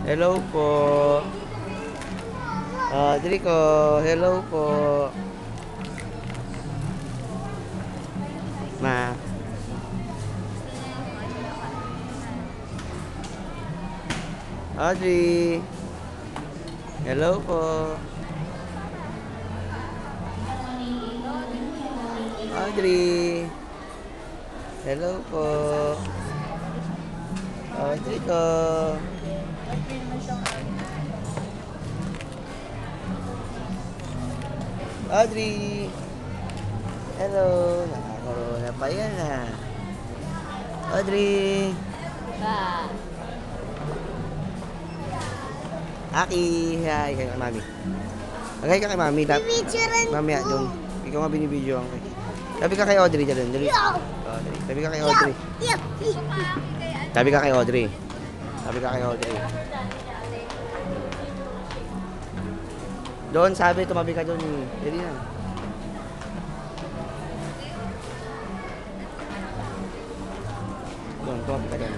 Hello po. Audrey ko. Hello po. Ma. Audrey. Hello po. Audrey. Hello po. Audrey ko. Audrey. Hello. Nakakorona pa yan ah. Audrey. Aki. Hi. Kaya kay mami. Magay ka kay mami. Mami at doon. Ikaw nga binibidyo ako. Sabi ka kay Audrey dyan. Dali. Audrey. Sabi ka kay Audrey. Sabi ka kay Audrey. Sabi ka kay Audrey. Doon sabi, tumabi ka doon. Dali na. Doon, tumabi ka doon.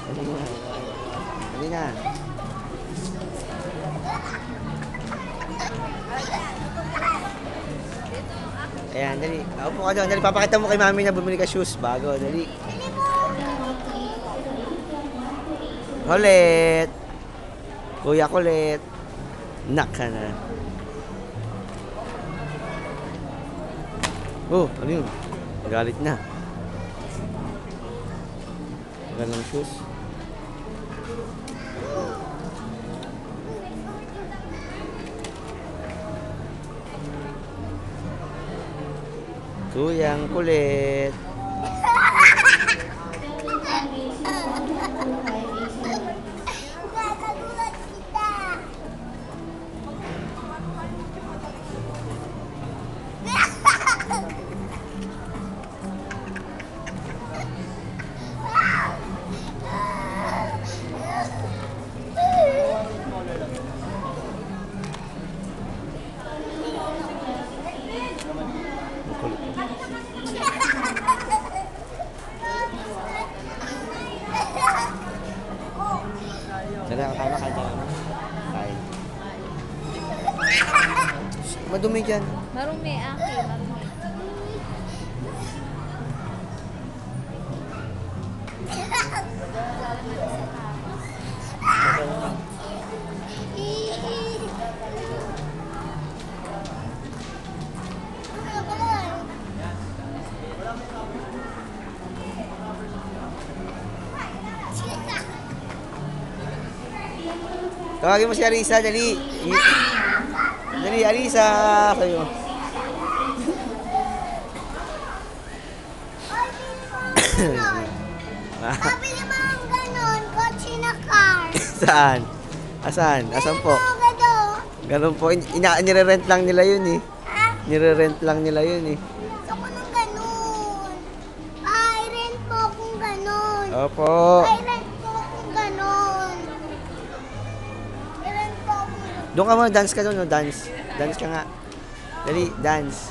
Dali na. Dali na. Ayan, dali. Upo ka doon. Dali, papakita mo kay mami na bumili ka shoes. Bago, dali. Kulit. Kuya kulit. Nak ka na. Oh, ano yun? Galit na. Ganang shoes. Kuyang kulit. Sana kakain ka dyan. Kain. Madumi dyan. Marumi, Aki. Marumi. Tawagin mo si Arisa, dali. Dali, Arisa. Sabi mo. Sabi naman ang ganon, kotse na car. Saan? Asan? Asan po? Ganun po. Nire-rent lang nila yun eh. Ha? Nire-rent lang nila yun eh. Gusto ko ng ganon. Ay, rent mo akong ganon. Opo. Ay, rent mo akong ganon. Rent mo akong ganon. Doon ka muna, dance ka doon, no? Dance. Dance ka nga. Dali, dance.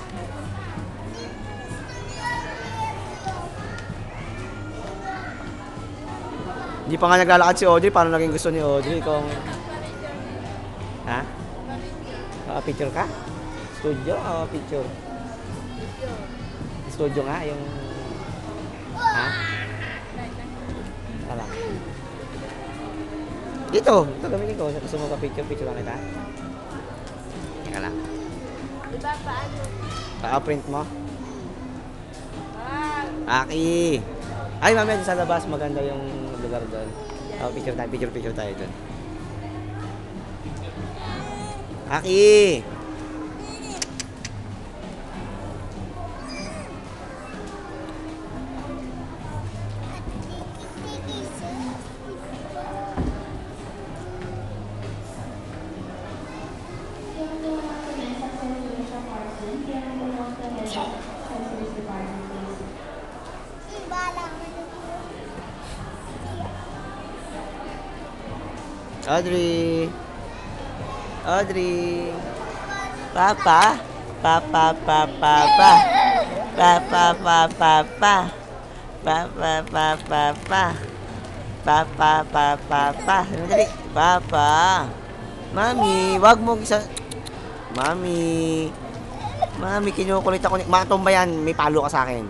Hindi pa nga naglalakad si Audrey. Paano naging gusto ni Audrey kung... Ha? Picture ka? Studio o picture? Studio nga, yung... Ha? Tala. Dito! Ito gamitin ko. Gusto mo ka picture? Picture lang kita? Teka lang. Diba paano? Pa-print mo? Aki! Ay, mamaya sa labas. Maganda yung lugar doon. Picture tayo doon. Aki! Audrey! Audrey! Papa! Papa, papa, papa! Papa, papa, papa! Papa, papa, papa! Papa, papa. Dali. Papa. Mami, wag mo isa. Mami. Mami, kinukulit ako. Mga tumba yan, may palo ka sa akin.